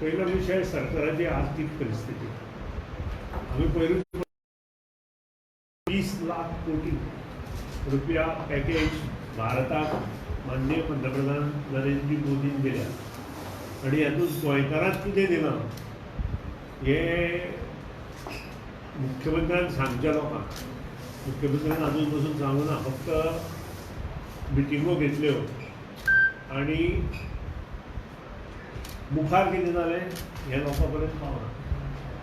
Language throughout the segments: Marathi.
पहिला विषय सरकाराची आर्थिक परिस्थिती. आम्ही पहिले 20 लाख कोटी रुपया पॅकेज भारताक माननीय पंतप्रधान नरेंद्र मोदीन दिल्या आणि हातूंत गोंयकारांक कितें दिलां हे मुख्यमंत्र्यान सांगच्या लोकांक. मुख्यमंत्र्यान अजून पासून सांगूं ना, फक्त मिटिंगो घेतल्यो आणि मुखार कितें जालें हें लोकां पर्यंत पावना.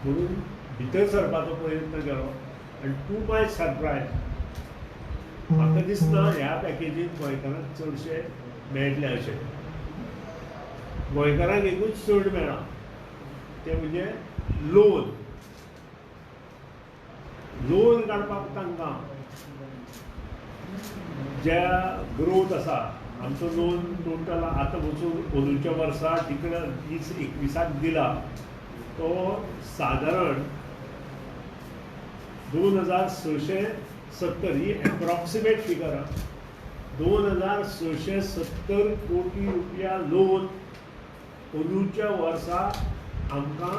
म्हणून भितर सरपाचो प्रयत्न केलो आनी टू माय सरप्रायज म्हाका दिसना ह्या पॅकेजींत गोंयकारांक चडशे मेळटले अशें. गोंयकारांक एकूच चड मेळ्ळा तें म्हणजे लोन काडपाक तांकां ज्या ग्रोथ आसा. आमचो लोन टोटल आतां वचून अंदूच्या वर्सा तिकडे 2021 दिला तो सादारण 2670 ही एप्रॉक्सिमेट फिगर. 2670 कोटी रुपया लोन अंदूच्या वर्सा आमकां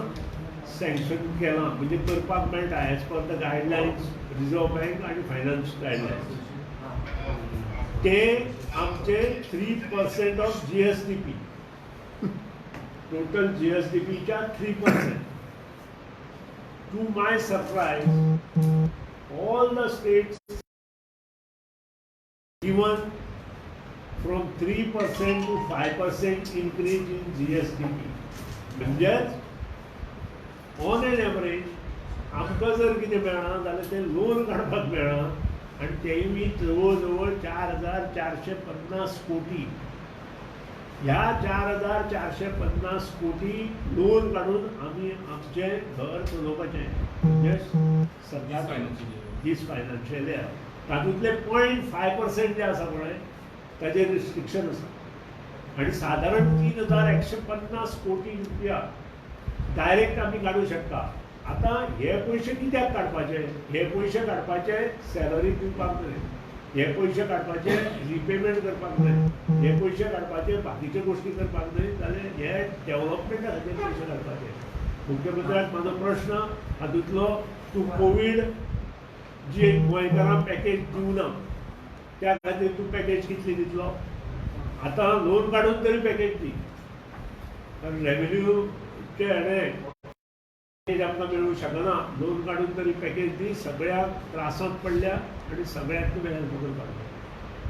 सँक्शन केलां, म्हणजे करपाक मेळटा as per the guidelines reserve bank आनी फायनान्स गायडलायन्स. ते आमचे 3% ऑफ GSDP, टोटल GSDPच्या 3%. To my surprise all the states given from 3% to 5% increase in GSDP. म्हणजेच ऑन एन एवरेज आमकां जर कितें मेळना जाल्यार तें लोन काडपाक मेळना आनी तेवूय जवळ जवळ 4450 कोटी. ह्या 4450 कोटी लोन काडून आमी आमचें घर चलोवपाचें. म्हणजे सरकार दीस फायनान्शियल इयर तातूंतले 0.5% जे आसा पळय ताचेर रिस्ट्रिक्शन आसा आनी सादारण 3150 कोटी रुपया डायरेक्ट आमी काडूं शकता. आतां हे पयशे कित्याक काडपाचे? हे पयशे काडपाचे सॅलरी दिवपाक न्हय, हे पयशे काडपाचे रिपेमेंट करपाक न्हय, हे पयशे काडपाचे बाकीचे गोश्टी करपाक न्हय, जाल्यार हे डेव्हलपमेंटा खातीर पयशे काडपाचे. मुख्यमंत्र्याक म्हाजो प्रश्न हातूंतलो, तूं कोवीड जी गोंयकारांक पॅकेज दिवना त्या खातीर तूं पॅकेज कितली दितलो? आतां लोन काडून तरी पॅकेज दी. कारण रेव्हेन्यूचे हेणें आमकां मेळूंक शकना. लोन काडून तरी पॅकेज दी. सगळ्याक त्रासांत पडल्या आनी सगळ्यांक तुवें हेल्प करपाक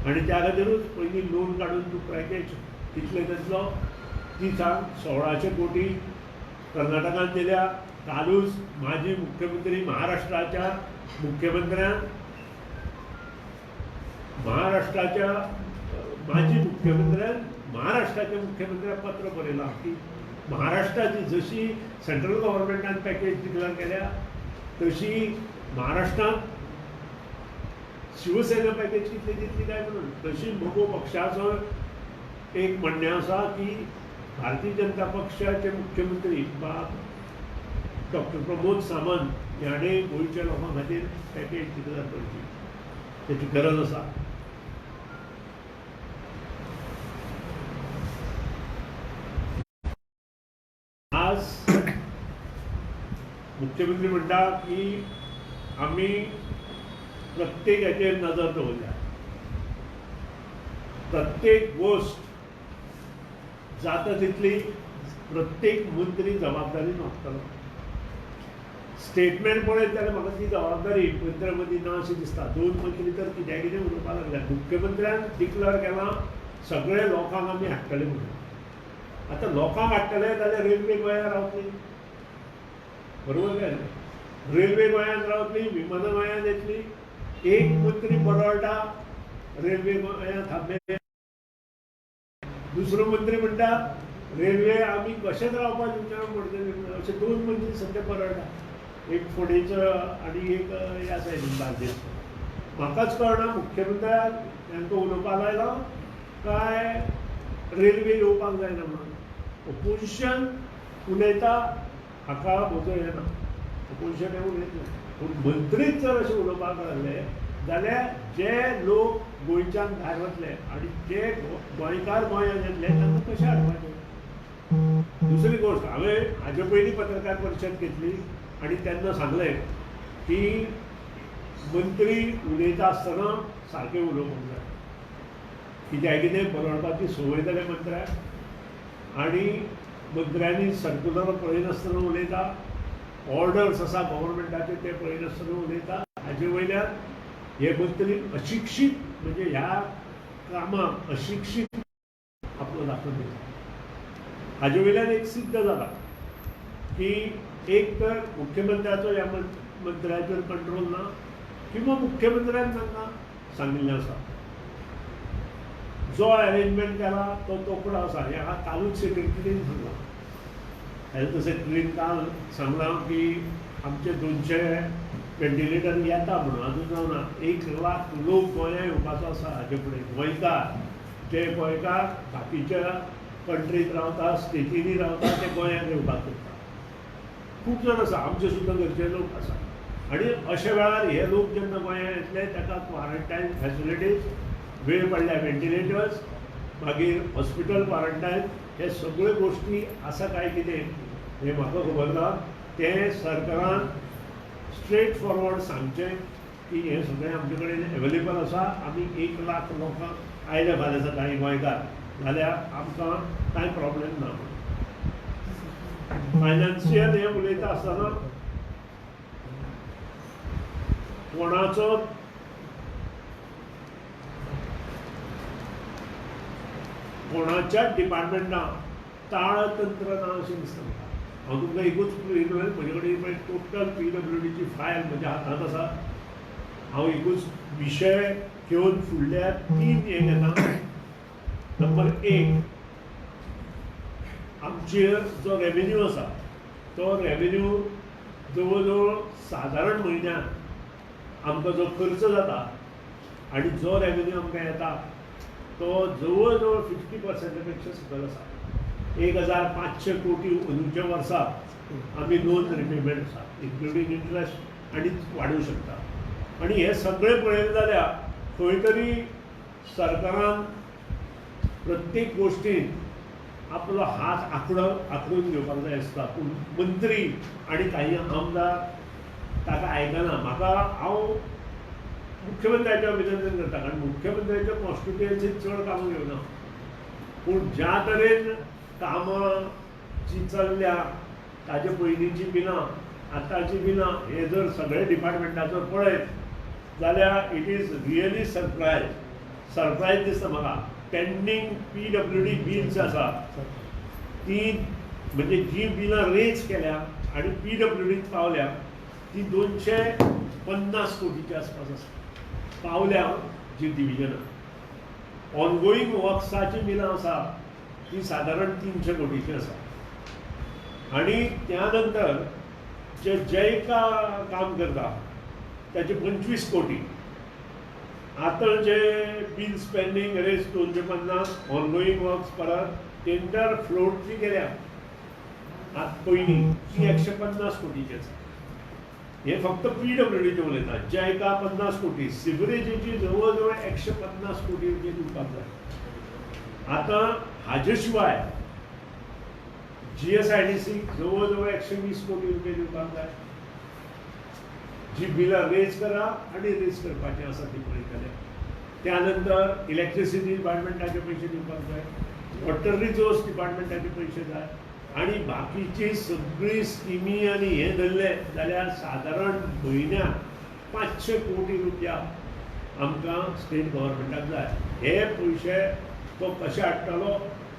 आनी त्या खातीरूच पयलीं लोन काडून तूं पॅकेज कितले दितलो ती सांग. 1600 कोटी कर्नाटकान दिल्या. कालूच माजी मुख्यमंत्री महाराष्ट्राच्या मुख्यमंत्र्यान माजी मुख्यमंत्र्यान महाराष्ट्राच्या मुख्यमंत्र्याक पत्र बरयलां की महाराष्ट्राची जशी सेंट्रल गव्हर्मेंटान पॅकेज डिक्लेअर केल्या तशी महाराष्ट्रात शिवसेना पॅकेज कितली दितली काय म्हणून. तशी म्हजो पक्षाचो एक म्हणणें आसा की भारतीय जनता पक्षाचे मुख्यमंत्री डॉक्टर प्रमोद सावंत हाणें गोंयच्या लोकां खातीर पॅकेज डिक्लेअर करची, ताची गरज आसा. आज मुख्यमंत्री म्हणटा की आमी प्रत्येक हाचेर नजर दवरल्या. प्रत्येक गोष्ट जाता तितली प्रत्येक मंत्री जबाबदारीन वागतलो. स्टेटमेंट पळयत जाल्यार म्हाका ती जबाबदारी मंत्र्या मदीं ना अशी दिसता. 2 मंत्री तर कित्याक कितें उलोवपाक लागल्या. मुख्यमंत्र्यान डिक्लेअर केलां सगळे लोकांक आमी हाडटले म्हणून. आतां लोकांक हाडटले जाल्यार रेल्वे गोंयांत रावतली, बरोबर काय? रेल्वे गोंयांत रावतली, विमानां गोंयांत येतली. एक मंत्री बरोडा रेल्वे गोंयांत थांबले, दुसरो मंत्री म्हणटा रेल्वे आमी कशेंच रावपाक दिवचे म्हणटले. अशे 2 मंत्री सद्या बरोडा, एक फोडेचो आनी एक ह्या सायडीन बार्देस. म्हाकाच कळना मुख्यमंत्र्याक तांकां उलोवपाक लायला काय रेल्वे येवपाक जायना म्हणून. ओपोजिशन उलयता हाका म्हजो हें ना, ओपोजिशन हें उलयत ना. पूण मंत्रीच जर अशें उलोवपाक लागले जाल्यार जे लोक गोंयच्यान भायर वतले आनी जे गोंयकार गोंयांत येतले तांकां कशें हाडपाचें? दुसरी गोष्ट हांवें हाजे पयलीं पत्रकार परिशद घेतली आनी तेन्ना सांगलें की मंत्री उलयता आसतना सारकें उलोवपाक जाय, कित्याक कितें बरोवपाची संवय जाल्या मंत्र्याक आनी मंत्र्यांनी सर्क्युलर पळयनासतना उलयता, ऑर्डर्स आसा गव्हर्मेंटाचे ते पळयनासतना उलयता, हाजे वयल्यान हे मंत्री अशिक्षीत म्हणजे ह्या कामाक अशिक्षीत आपलो दाखोवन दिता. हाजे वयल्यान एक सिद्ध जाला की एक तर मुख्यमंत्र्याचो ह्या मंत्र्याचेर कंट्रोल ना किंवा मुख्यमंत्र्यान तांकां सांगिल्लें आसा. जो अरेंजमेंट केला तो तोकडो आसा हे हांगा कालूच सेक्रेटरीन सांगलां. हेल्थ सेक्रेटरीन काल सांगलां की आमचे 200 वेंटिलेटर येता म्हणून अजून जावना. 1,00,000 लोक गोंया येवपाचो आसा हाजे फुडें. गोंयकार जे गोंयकार बाकीच्या कंट्रीत रावता, स्टेटीनी रावता ते गोंयांत येवपाक सोदता. खूब जाण आसा, आमचे सुद्दां घरचे लोक आसा. आनी अशे वेळार हे लोक जेन्ना गोंयांत येतले ताका क्वारंटायन फॅसिलिटीज, वेळ पडल्या वेंटिलेटर्स, मागीर हॉस्पिटल क्वारंटायन, हे सगळ्यो गोश्टी आसा काय कितें हें म्हाका खबर ना. तें सरकारान स्ट्रेट फॉरवर्ड सांगचें की हें सगळें आमचे कडेन एवेलेबल आसा. आमी 1,00,000 लोकांक आयले फाल्यां सकाळीं गोंयकार जाल्यार आमकां कांय प्रॉब्लेम ना. फायनान्शियल हें उलयता आसतना कोणाच्याच डिपार्टमेंटान ताळतंत्र ना अशें दिसता म्हाका. हांव तुमकां एकूच पळयलो, म्हजे कडेन टोटल PWDची फायल म्हज्या हातांत आसा. हांव एकूच विशय घेवन फुडल्या 3 हे घेता. नंबर 1, आमचे जो रेवेन्यू आसा तो रेवेन्यू जवळ जवळ सादारण म्हयन्याक आमकां जो खर्च जाता आनी जो रेवेन्यू आमकां येता तो जवळ जवळ 50% पेक्षा सकयल आसा. 1,500 कोटी अंदूच्या वर्साक आमी लोन रिपेमेंट आसा, इन्क्लुडींग इंट्रस्ट, आनी वाडूंक शकता. आनी हे सगळें पळयलें जाल्यार खंय तरी सरकारान प्रत्येक गोश्टीन आपलो हात आंकडून घेवपाक जाय आसता. पूण मंत्री आनी काही आमदार ताका आयकना. हांव मुख्यमंत्र्याचें अभिनंदन करता, कारण मुख्यमंत्र्याच्या कॉन्स्टिट्युएन्सीत चड कामां घेवना. पूण ज्या तरेन कामां जी चल्ल्या ताचे पयलींची बिलां, आतांची बिलां, हे जर सगळे डिपार्टमेंटाचो पळयत जाल्यार इट इज रियली सरप्रायज दिसता म्हाका. पेंडींग PWD बिल्स आसा ती, म्हणजे जी बिलां रेज केल्या आनी PWDत पावल्या ती 250 कोटीच्या आसपास आसा. पावल्या जी डिव्हिजनां. ऑनगोईंग वर्क्साची बिलां आसा ती सादारण 300 कोटीची आसा. आनी त्या नंतर जे जैका काम करता त्याचे 25 कोटी. आतां जे बिल्स पेंडींग रेज 250, ऑनगोईंग वर्क्स परत टेंडर फ्लोट जी केल्या पयलीं ती 150 कोटीची आसा. हे फक्त PWDचे उलयता. जैका 50 कोटी, सिवरेजीची जवळ जवळ 150 कोटी रुपया दिवपाक जाय. आतां हाजे शिवाय GSIDC जवळ जवळ 120 कोटी रुपया दिवपाक जाय. जी बिलां रेज करा आनी रेज करपाची आसा ती पळयतले. त्यानंतर इलेक्ट्रिसिटी डिपार्टमेंटाचे पयशे दिवपाक जाय, वॉटर रिसोर्स डिपार्टमेंटाचे पयशे जाय, आनी बाकीची सगळी स्किमी आनी हे धरले जाल्यार सादारण म्हयन्याक 500 कोटी रुपया आमकां स्टेट गव्हर्मेंटाक जाय. हे पयशे तो कशे हाडटलो,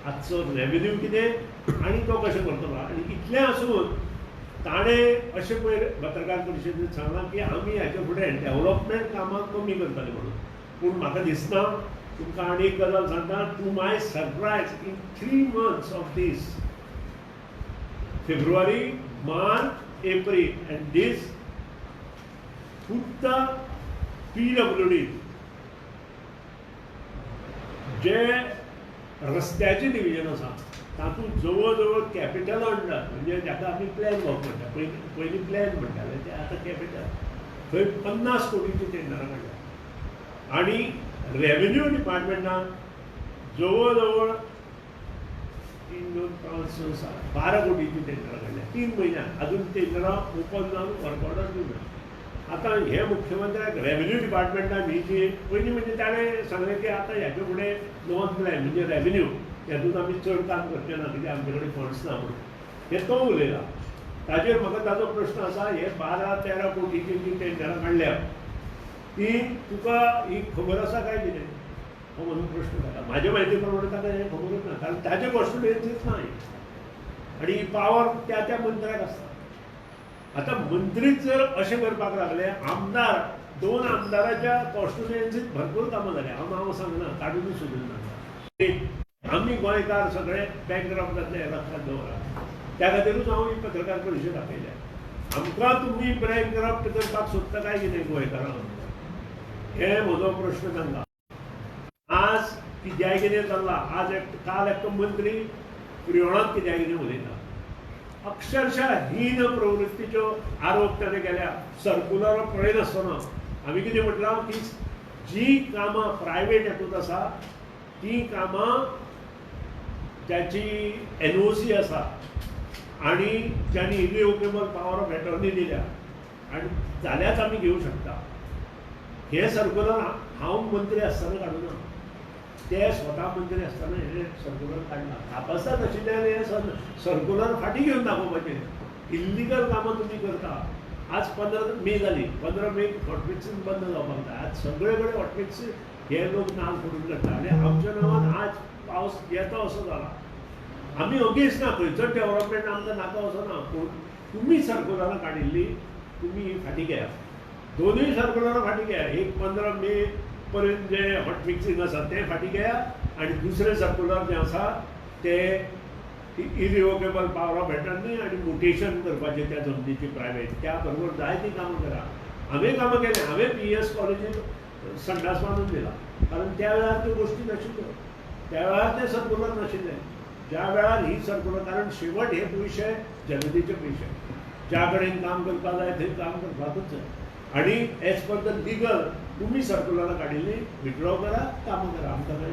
हाचो रेवेन्यू कितें आनी तो कशें करतलो. आनी इतलें आसून ताणें अशें पयर पत्रकार परिशदेंत सांगलां की आमी हाचे फुडें डेव्हलपमेंट कामां कमी करतले म्हणून. पूण म्हाका दिसना. तुमकां आनी एक गजाल सांगता, to my surprise in 3 months of these, February, March, April, and this फुद्द PWD जे रस्त्याचे डिव्हिजन आसा तातूंत जवळ जवळ कॅपिटल अंडर, म्हणजे जाका आमी प्लॅन वर्क म्हणटा, पयलीं प्लॅन म्हणटाले ते आतां कॅपिटल, थंय 50 कोटीची टेंडरां काडल्या. आनी रेवेन्यू डिपार्टमेंटान जवळ जवळ 3, 2, 5, 6, 7, 12 कोटीची टेंडर काढल्या 3 महिन्यात. अजून टेंडर ओपन जाऊन वर्क ऑर्डर दिवना. आता हे मुख्यमंत्र्याक रेव्हेन्यू डिपार्टमेंटान ही जी पयलीं म्हणजे ताणें सांगलें की आतां ह्याचे फुडें नोंद प्लॅन म्हणजे रेव्हेन्यू हेतून आमी चड काम करचे ना कित्याक आमचे कडेन फंड्स ना म्हणून हे तो उलयला. ताजेर म्हाका ताजो प्रश्न आसा, हे 12-13 कोटीची जी टेंडरां काडल्या ती तुका ही खबर आसा काय कितें हो म्हणून प्रश्न जाता. म्हाजे म्हायती प्रमाणे ताका हें खबरूच ना, कारण ताजे कॉन्स्टिट्युएन्सीच ना आनी ही पावर त्या मंत्र्याक आसता. आतां मंत्रीच जर अशें करपाक लागले, आमदार 2 आमदाराच्या कॉन्स्टिट्युएन्सीत भरपूर कामां जाल्या. हांव नांव सांगना, काडूनच सोदून आमी गोंयकार सगळे बँकरप्ट जातले हे लक्षात दवरा. त्या खातीरूच हांव ही पत्रकार परिशद आपयल्या. आमकां तुमी बँकरप्ट करपाक सोदता काय कितें गोंयकारांक, हे म्हजो प्रश्न तांकां. आज कित्याक कितें चल्लां, आज काल एक मंत्री फ्रियोणांत कित्याक कितें उलयता. अक्षरशः हीन प्रवृत्तीच्यो आरोप ताणें केल्या. सर्कुलर पळयनासतना आमी कितें म्हटलां की जी कामां प्रायवेट हातूंत आसा ती कामां ज्याची NOC आसा आनी ज्यांनी इरिवोकेबल पॉवर ऑफ एटर्नी दिल्या आनी जाल्याच आमी घेवंक शकता. हे सर्कुलर हांव मंत्री आसतना काडूना, ते स्वता मंत्री आसतना हे सर्कुलर काडला. तापासता नाशिल्ल्यान हे सर्कुलर फाटीं घेवन दाखोवपाचें. इल्लिगल कामां तुमी करता. आज 15 मे जाली, 15 मे हॉटमिक्सीन बंद जावपाक जाय. आज सगळे कडेन हॉटमिक्स हे लोक नाल फोडून करता आनी आमच्या नांवान आज पावस येता असो जाला. आमी अगेन्स्ट ना, खंयचोच डेव्हलपमेंट आमकां नाका असो ना, पूण तुमी सर्कुलरां काडिल्ली तुमी फाटीं घेया. दोनूय सर्कुलरां फाटीं घेया. एक 15 मे पर्यंत जे हॉट मिक्सिंग आसा तें फाटीं घेया आनी दुसरें सर्कुलर जें आसा तें इरिवोकेबल पॉवर ऑफ एटर्नी आनी म्युटेशन करपाचें त्या जमनीची प्रायवेट, त्या बरोबर जायतीं कामां करा. हांवें कामां केलें. हांवें PS कॉलेजींत संडास बांदून दिला, कारण त्या वेळार त्यो गोश्टी नाशिल्ल्यो. त्या वेळार ते सर्कुलर नाशिल्ले. ज्या वेळार ही सर्कुलर, कारण शेवट हे पयशे जनतेचे पयशे, ज्या कडेन काम करपाक जाय थंय काम करपाकूच जाय. आनी एज पर द लिगल तुमी सर्कुलरां काडिल्ली विथड्रॉ करा, कामां करा. आमकां काय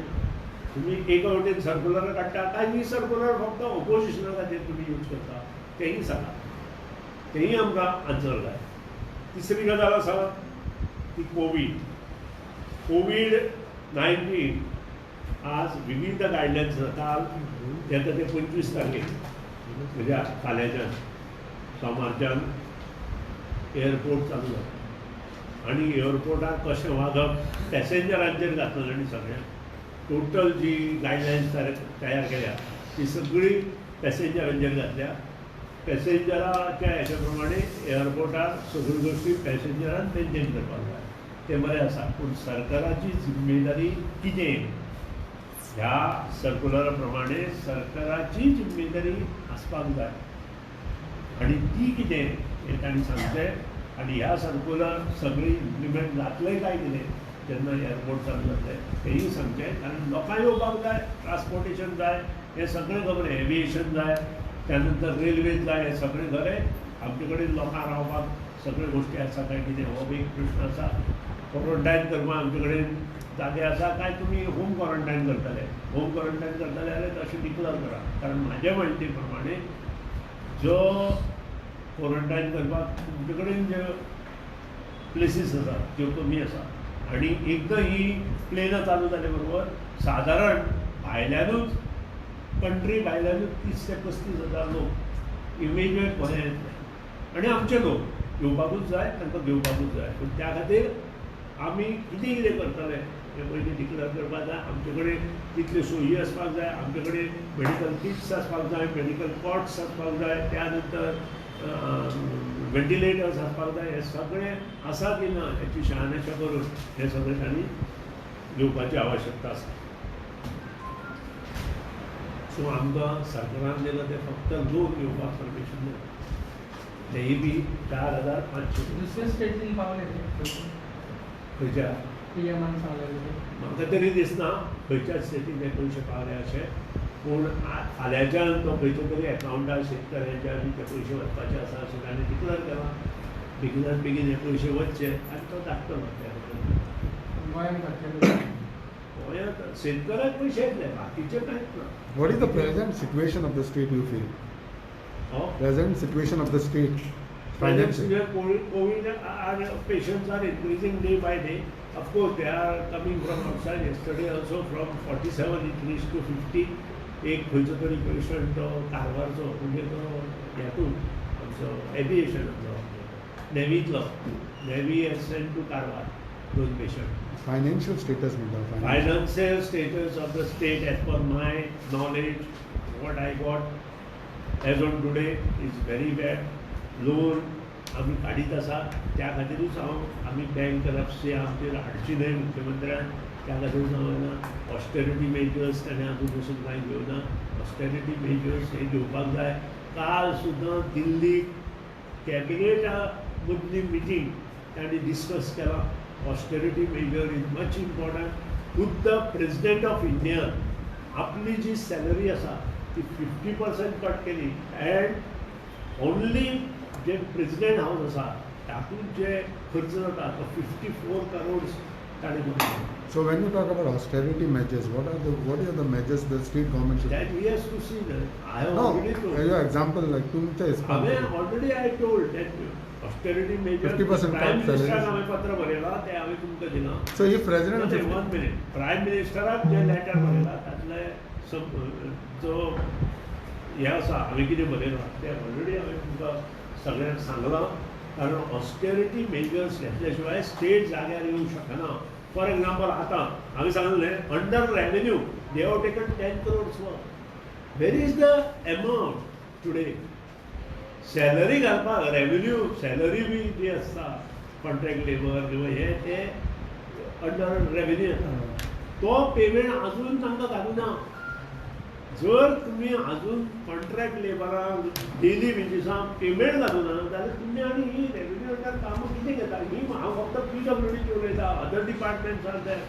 तुमी एका वटेन सर्कुलरां काडटा काय ही सर्कुलर फक्त ऑपोजिशना खातीर तुमी यूज करता तेंय सांगा. तेंय आमकां आन्सर जाय. तिसरी गजाल आसा ती कोविड-19. आज विविध गायडलायन्स काल येता ते 25 तारखेक म्हणजे फाल्यांच्यान सोमारच्यान एअरपोर्ट चालू जाता आनी एअरपोर्टार कशें वागप पॅसेंजरांचेर घातलं आनी सगळ्यांक. टोटल जी गायडलायन्स तयार केल्या ती सगळी पॅसेंजरांचेर घातल्या. पॅसेंजराच्या हेच्या प्रमाणे एअरपोर्टार सगळ्यो गोश्टी पॅसेंजरान मेंटेन करपाक जाय. तें बरें आसा, पूण सरकाराची जिम्मेदारी कितें ह्या सर्कुलरा प्रमाणे सरकाराची जिम्मेदारी आसपाक जाय आनी ती कितें हें ताणीं सांगचें. आनी ह्या सर्कुलर सगळी इम्प्लिमेंट जातलें काय कितें जेन्ना एअरपोर्ट चालू जातलें तेंय सांगचें. कारण लोकांक येवपाक जाय, ट्रान्सपोर्टेशन जाय, हें सगळें खबर, एविएशन जाय, त्या नंतर रेल्वेज जाय, हें सगळें खरें. आमचे कडेन लोकांक रावपाक सगळ्यो गोश्टी आसा काय कितें हो एक प्रश्न आसा. क्वॉरंटायन करपाक आमचे कडेन जागे आसा काय तुमी होम क्वॉरंटायन करतले. होम क्वॉरंटायन करतले जाल्यार तशें डिक्लेअर करा. कारण म्हाज्या म्हायती प्रमाणे जो क्वॉरंटायन करपाक तुमचे कडेन जे प्लेसीस आसा त्यो कमी आसा आनी एकदां ही प्लेनां चालू जाले बरोबर सादारण भायल्यानूच कंट्री भायल्यानूच 30 ते 35 हजार लोक वेगवेगळे गोंयांत येतले आनी आमचे लोक येवपाकूच जाय, तांकां घेवपाकूच जाय. पूण त्या खातीर आमी कितें कितें करतले हें पयलीं डिक्लेअर करपाक जाय. आमचे कडेन तितल्यो सोयी आसपाक जाय, आमचे कडेन मेडिकल किट्स आसपाक जाय, मेडिकल कॉट्स आसपाक जाय, त्या नंतर वेंटिलेटर्स आसपाक जाय. हें सगळें आसा की ना हेची शहानिशा करून हें सगळें तांणी घेवपाची आवश्यकता आसा. सो आमकां सरकारान दिलां तें फक्त लोक येवपाक परमिशन दिलां, तेंय बी 4,500. दुसऱ्या स्टेटीन पावले खंयच्या PMन सांगलें म्हाका तरी दिसना खंयच्या स्टेटीन हे पयशे पावले अशें. पूण फाल्यांच्यान तो खंयच्या तरी एकावंटार शेतकऱ्यांच्या आनी ते पयशे वचपाचे आसा अशें ताणें डिक्लेअर केलां. बेगिनात बेगीन हे पयशे वचचे आनी तो धाडटलो. गोंयांत घातलेले गोंयांत शेतकऱ्याक पयशे येतले, बाकीचे कांयच ना. What is the present situation of the state you feel? हो? Present situation of the state financially? COVID patients are increasing day by day. Of course, they are coming from outside. Yesterday also from 47 it reached to 50. एक खंयचो तरी पेशंट तो कारवारचो म्हणजे तो हेतून आमचो एविएशनाचो नेवींतलो navy as sent to Karwar 2 patient. Financial status म्हणटा. Financial status of the state as per my knowledge, what I got as on today is very bad. Loan आमी काडीत आसा त्या खातीरूच आमी बँक करप्सी आमचेर हाडची न्हय मुख्यमंत्र्यान त्या खातीरूच हांव येना. ऑस्टेरिटी मेजर्स ताणें आजून पसून कांय घेवना. ऑस्टेरिटी मेजर्स हे घेवपाक जाय. काल सुद्दां दिल्लीक कॅबिनेटा मदली मिटींग तांणी डिस्कस केला. Austerity measure is much important. खुद्द प्रेसिडेंट ऑफ इंडिया आपली जी सॅलरी आसा ती 50% कट केली एंड ओन्ली जे प्रेसिडेंट हाऊस आसा तातूंत जे खर्च जाता तो 54 crores ताणें कमी. So when you talk about austerity measures, what are the measures the state government should That we have to see that. I have No, already told. your example like तुमच्या हांवें already I told that austerity measure 50% प्रायम cut salaries. मिनिस्टराक हांवें पत्र बरयलां तें हांवें तुमकां दिलां. So if president of one minute prime मिनिस्टराक जे लेटर बरयलां तातले जो हे आसा हांवें कितें बरयलां तें ऑलरेडी हांवें तुमकां सगळ्यांक सांगलां. कारण ऑस्टेरिटी मेजर्स घेतल्या शिवाय स्टेट जाग्यार येवंक शकना. फॉर एग्जाम्पल आतां हांवें सांगलें under revenue they have taken 10 crores work. Where is the amount today? Salary घालपाक रेवेन्यू सॅलरी बी जी आसता कॉन्ट्रॅक्ट लेबर किंवा हे ते अंडर रेवेन्यू येता. तो पेमेंट अजून तांकां घालूना. जर तुमी अजून कॉन्ट्रॅक्ट लेबरांक डेली वेजीसांक पेमेंट घालूना जाल्यार तुमी आनी ही रेवेन्यू अंडर कामां कितें घेता? ही हांव फक्त PWDची उलयता. Other departments are there.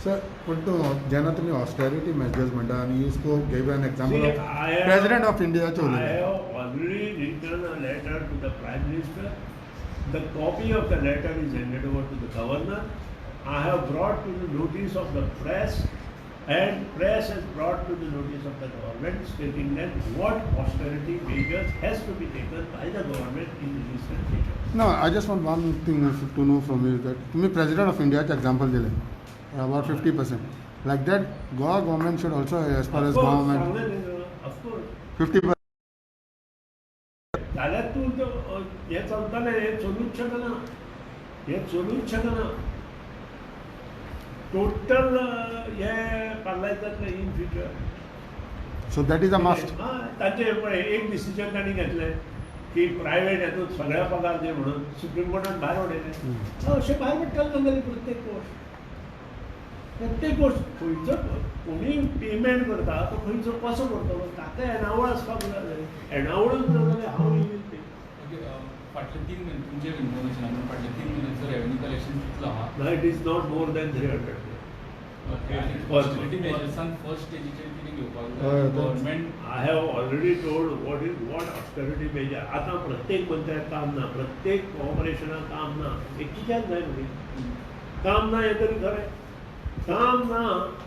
Sir, पण तूं जेन्ना तुमी ऑस्टेरिटी मेजर्स म्हणटा आनी you spoke give an example See, of I have- president of इंडियाचे I उलयता. have already written a letter to the Prime Minister. The copy of the letter is handed over to the Governor. I have brought to the notice of the press, and press has brought to the notice of the government stating that what austerity measures has to be taken by the government in the recent future. No, I just want one thing to know from you that तुम्ही प्रेसिडेंट ऑफ इंडियाचे एक्झाम्पल दिले about 50%. Like that, Goa government should also, as far as government, Of course. 50%. जाल्यार तूं हें चलतलें हें चलूंच शकना. हें चलूंच शकना. टोटल हें पार्लायज जातलें in future. So that is a must. तांचे पळय एक डिसिजन तांणी घेतलें की प्रायवेट हेतूंत सगळ्या पगार दे म्हणून सुप्रीम कोर्टान भायर उडयलें. अशें भायर पडटलें जाल्यार प्रत्येक गोश्ट खंयचो कोणीय पेमेंट करता तो खंयचो कसो करतलो ताका एनावळ आसपाक जाय. एनावळूच ना जाल्यार हांव विल पे. फाटले 3 महिने तुमचे इन्फॉर्मेशन फाटले 3 महिन्याचं रेव्हेन्यू कलेक्शन कितलो आहा? ना it is not more than 300. Austerity मेजर्सान फर्स्ट स्टेजीचेर कितें घेवपाक हय, जाय? तेच. Government I have already told what austerity measure. आतां प्रत्येक मंत्र्याक काम ना, प्रत्येक कॉर्पोरेशनाक काम ना. हे कित्याक जाय म्हणजे काम ना हें तरी खरें. काम ना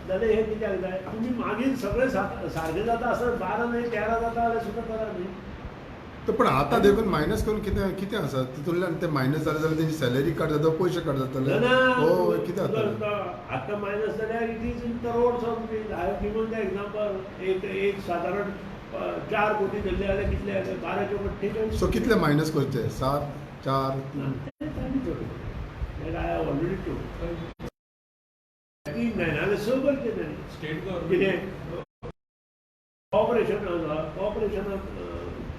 जाल्यार हें कित्याक जाय? तुमी मागीर सगळें सारकें जाता आसत 12 न्हय 13 जाता जाल्यार सुद्दां करा न्ही. तर पण आता देखून मायनस करून कितें आसा तितूंतल्यान ते मायनस जाले जाल्यार तेंची सॅलरी कट जाता पयशे कट जातले. हो कितें जातलें? आतां मायनस जाल्यार it is in crores of rupees. I have given the example. एक सादारण 4 कोटी धरले जाल्यार कितले जाले? 12 चे 48. सो कितले मायनस करचे? 7, 4, 3? I have already told. नाल्यार स करचे तांणी. स्टेट गव्हर्नमेंट कितें कॉर्पोरेशन आसा कॉर्पोरेशनाक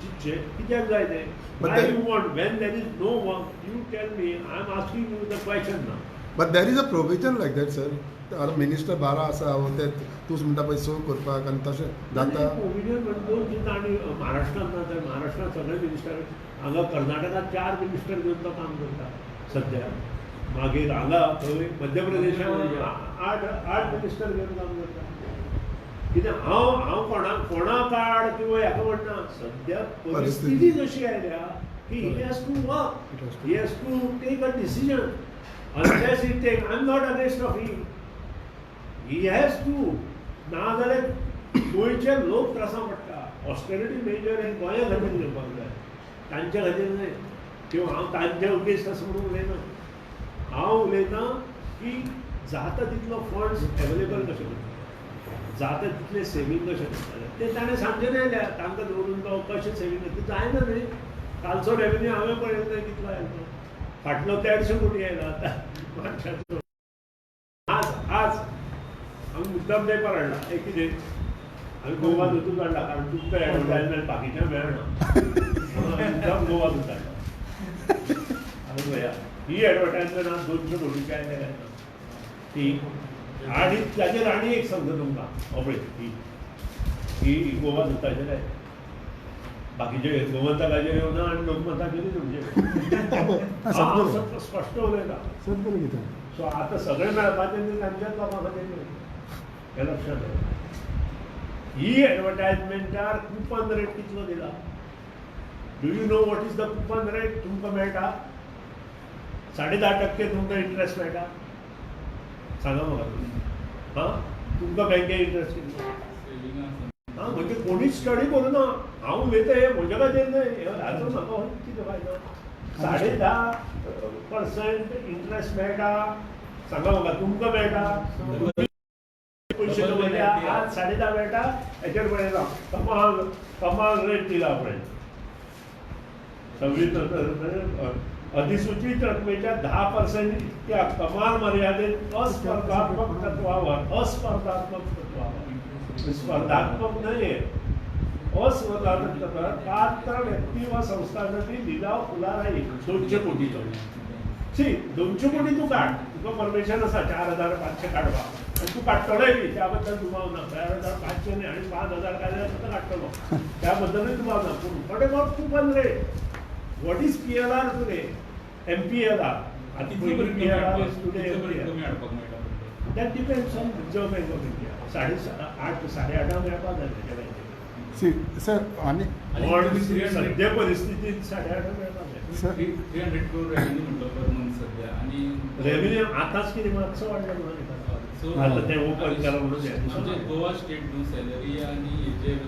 चिंतचे कित्याक जाय तें? But Why then- you want when there is no work? You tell me. I am asking you the question now. But there is a provision like that sir. आतां मिनिस्टर बारा आसा ते तूंच म्हणटा पळय सो करपाक आनी तशें जाता. प्रोविजन म्हणजे 2 चिंता आनी महाराष्ट्रांत ना तर महाराष्ट्रांत सगळे मिनिस्टर हांगा कर्नाटकांत 4 मिनिस्टर घेवन तो काम करता सद्या. मागीर हांगा खंय मध्य प्रदेशांत 8 मिनिस्टर घेवन काम करता. कित्याक हांव कोणाक आड किंवा हेका म्हणना. सद्या परिस्थिती जशी आयल्या की he has to work. He has to take a decision. Unless he take, I'm not against of him. He has to ना जाल्यार गोंयचे लोक त्रासा पडटा ऑस्टेरिटी मेजर हे गोंया खातीर घेवपाक जाय तांच्या खातीर न्हय किंवा हांव तांचे उद्देश असं म्हणून उलयना हांव उलयतां की जाता तितलो फंड्स एवेलेबल कशे करता जाता तितले सेवींग कशें करतले ते ताणें सांगचें न्हय तांकां दवरून तो कशें सेवींग करता जायना न्ही कालचो रेवेन्यू हांवें पळयलो कितलो आयलो फाटलो 150 कोटी आयला आतां मार्चाचो आज हांवें मुद्दाम पेपर हाडला एक कितें हांवें गोवा दोतूच हाडला कारण तुमकां एडवर्टायजमेंट बाकीच्या मेळना मुद्दाम गोवा दोत हाडला हांवें पळया ही एडवर्टायजमेंट आज 200 कोटीची आयल्या काय ना ती आणि ताजेर आनी एक सांगता तुमकां ओपळे ही गोवा दोताचेर आहे बाकीचे गोमंतकाचेर येवना आनी लोकमताचेरूच म्हणजे स्पश्ट उलयता सर कितें सो आतां सगळें मेळपाचें न्ही तांच्याच लोकां खातीर हें लक्षांत दवर ही एडवर्टायजमेंटार कुपन रेट कितलो दिला do you know what is the coupon rate तुमकां मेळटा 10.5% तुमकां इंट्रस्ट मेळटा सांगा म्हाका तुमी हां तुमकां बँकेन इंट्रस्ट कितलो हां म्हणजे कोणीच स्टडी करूना हांव उलयता हे म्हज्या खातीर न्हय हाचो म्हाका कितें फायदो 10.5% इंट्रस्ट मेळटा सांगा म्हाका तुमकां मेळटा पयशे जमयल्या आज 10.5 मेळटा हेचेर पळयला कमाल रेट दिला आपणे अधिसूचित रकमेच्या 10% इतक्या कमाल मर्यादेत अस्पर्धात्मक तत्वावर स्पर्धात्मक नाही अस्पर्धात्मक तत्वावर पात्र व्यक्ती व संस्थांसाठी लिलाव खुला राहील 200 कोटीचो 200 कोटी तू काढ तुका परमिशन आसा 4,500 काडवा आणि तू काडटलोय बी त्याबद्दल दुबाव ना 4,500 न्ही आणि 5,000 काडल्यार सुद्दां काडटलो त्याबद्दलूय दुबाव ना पूण what about coupon rate what is PLR today MPLR कितली बरी PLR इज टुडे कमी हाडपाक मेळटा that depends on reserve bank of India 8.5 मेळपाक जाय तेच्या बँकेक सी सर आणि सद्या परिस्थितीत 8.5 मेळपाक जाय सर 300 crore रेव्हेन्यू म्हटलं पर मंथ सध्या आणि रेव्हेन्यू आताच कितें मातसो वाडला म्हणून आता ते ओपन केला म्हणून म्हणजे गोवा स्टेट न्हू सॅलरी आणि हेजेर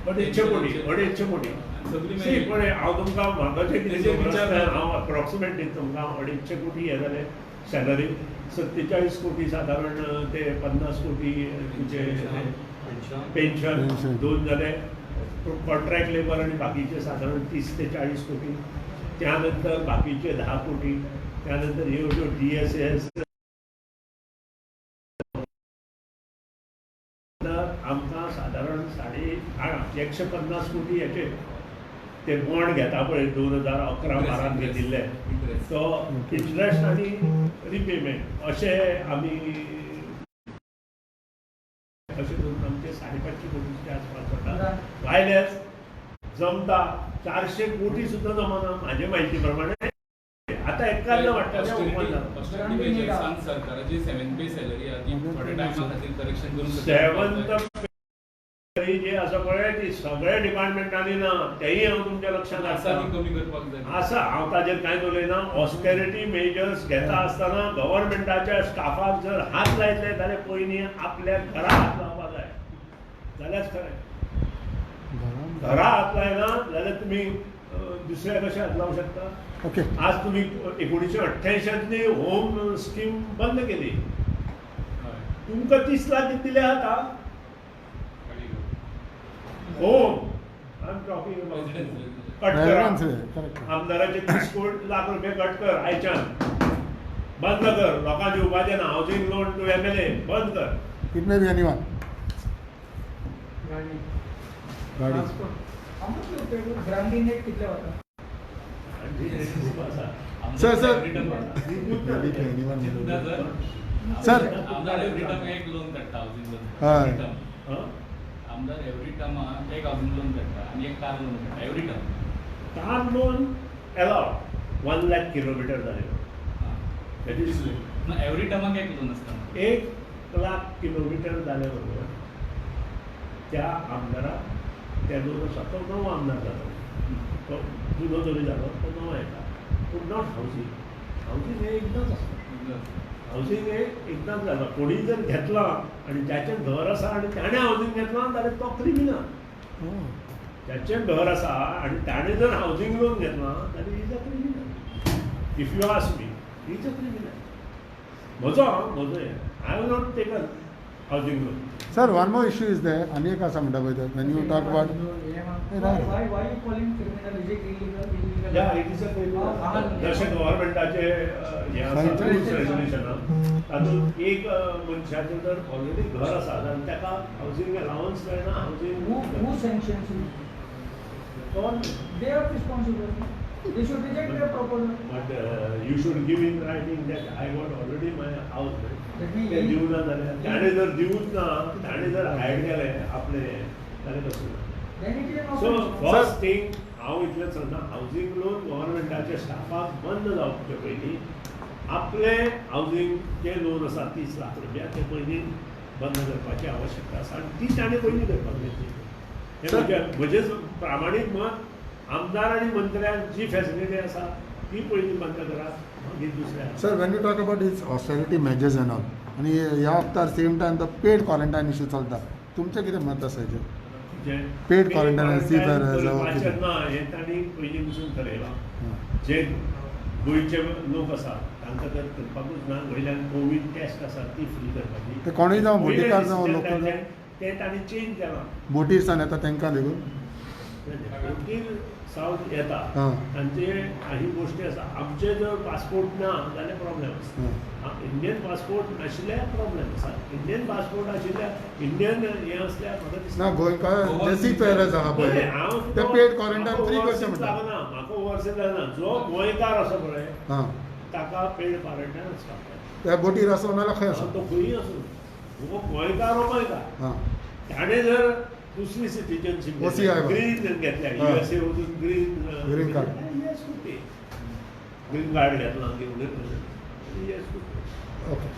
250 कोटी सगळी पण हांव तुमकां म्हाका जे कितें हांव अप्रॉक्सिमेट दिता तुमकां 250 कोटी हे जाले सॅलरी 47 कोटी सादारण ते 50 कोटी तुजे पेन्शन 2 जाले कॉन्ट्रॅक्ट लेबर आणि बाकीचे साधारण 30 ते 40 कोटी त्यानंतर बाकीचे 10 कोटी त्यानंतर ह्यो ज्यो DSS आमकां साधारण 150 कोटी हेचे ते बॉन्ड घेता पळय 2011-12 घेतिल्ले तो इंट्रस्ट आनी रिपेमेंट अशें आमी अशें करून आमचे 550 कोटीच्या आसपास पडटा वायल्यास जमता 400 कोटी सुद्दां जमना म्हाजे म्हायती प्रमाणे आता एकांना वाटतं सरकाराची 7th पे सॅलरी आधी थोड्या टायमा खातीर करेक्शन करून 7th पे जे आसा पळय ती सगळ्या डिपार्टमेंटांनी ना तेही हांव तुमच्या लक्षांत आसा हाडटा ती कमी करपाक जाय आसा हांव ताजेर कांयच उलयना ऑस्टेरिटी मेजर्स घेता आसतना गव्हर्नमेंटाच्या स्टाफाक जर हात लायतले जाल्यार पयलीं आपल्या घरा हात लावपाक जाय जाल्यारच खरें घरा हात लायना जाल्यार तुमी दुसऱ्या कशे हात लावंक शकता ओके आज तुम्ही 1988 होम स्कीम बंद केली तुमकां 30 लाख दिले आता home I am talking cut करा आमदाराचे 30 लाख रुपये कट कर आयच्यान बंद कर लोकांक दिवपाचें ना हावसिंग लोन टू MLA बंद कर इट मे बी एनीवन गाडी ब्रँडिंग रेट कितले वता सर सर सर आमदार एवरी टर्म एक लोन काडटा हावसिंग हय. लोन आमदार एवरी टर्म एक हावसिंग लोन काडटा आनी एक कार लोन काडटा every term car loan allowed 1 lakh kilometre जाले ना एवरी टर्माक एक लोन आसता 1 लाख किलोमीटर जाले बरोबर त्या आमदाराक त्या दोन आसा तो नवो आमदार जालो तो जुनो जरी जालो तो नवो येता पूण नॉट हावसिंग हावसिंग हें एकदांच आसता हावजींग हे एकदाच जाता. कोणी जर घेतला आणि ज्याचें घर आसा आणि ताणें हावजींग घेतला जाल्यार तो क्रिमिनल. Oh. ज्याचें घर आसा आणि ताणें जर हावजींग लोन घेतला जाल्यार is a criminal. If you ask me is a criminal. म्हजो हे I have not taken housing loan. Sir, one more issue is there. आणि एक असं म्हणटा पळय ते, when you talk about why you calling criminal? Is it illegal? Illegal? या इट इज अ क्रिमिनल. जशें गव्हर्मेंटाचे हे आसा रुल्स रेग्युलेशनां तातूंत एक मनशाचें जर ऑलरेडी घर आसा जाल्यार ताका हावजींग अलावन्स मेळना. Who sanctions you? Government. They are responsible. They should reject their proposal. But you should give in writing that I got already my house. Let me- ते दिवं ना जाल्यार ताणें जर दिवंच ना, ताणें जर हायड केलें आपलें जाल्यार कशें ना. Then it is an so offense. First thing हांव इतलें सांगता, हावजींग लोन गव्हर्मेंटाच्या स्टाफाक बंद जावचे पयलीं आपले हावजींग जे लोन आसा 30 लाख रुपया ते पयलीं बंद करपाची आवश्यकता आसा आनी ती ताणें पयलीं करपाक जाय. हें म्हजें प्रामाणीक मत. आमदार आनी मंत्र्यांक जी फॅसिलिटी आसा ती पयलीं बंद करात, मागीर दुसऱ्या. Sir, when you talk about his austerity measures and all, आणि ह्या वक्तार सेम टायम तो पेड क्वारंटायन इश्यू चलता, तुमचें कितें मत आसा हेजेर? Paid quarantine and seafarers or करपाचें कितें? ना हें तांणी पयलीं पसून थारायलां. जे गोंयचे लोक आसा तांकां तर करपाकूच ना. वयल्यान कोवीड टेस्ट आसा ती फ्री करपाची. ते कोणूय जावं, बोटीकार जावं, पयलें लोकल decision जावं. तें तांणी चेंज केलां. बोटीसान येता तांकां लेगून बोटीर सावथ येता हां. तांचे काही गोश्टी आसा. आमचे जर पासपोर्ट ना जाल्यार प्रॉब्लेम आसा. इंडियन पासपोर्ट नाशिल्ल्यार प्रॉब्लेम आसा. इंडियन पासपोर्ट आशिल्ल्यार इंडियन हें असल्यार म्हाका ना दिसता गोंयकार जे सीफेरर्स आहा पळय ते पेड क्वारंटायन फ्री करचे म्हणटा. म्हाका ओवरसीज जायना. जो गोंयकार असो पळय हां, ताका पेड क्वारंटायन आसता. त्या बोटीर आसूं नाल्यार खंय आसूं. तो खंयी आसूं, हो गोंयकार हो गोंयकार. हां, ताणें जर दुसरी सिटीजनशीप OCI वा. ग्रीन घेतल्या, हां. USA वचून green Green card. Green card घेतला घेवन येस ओके.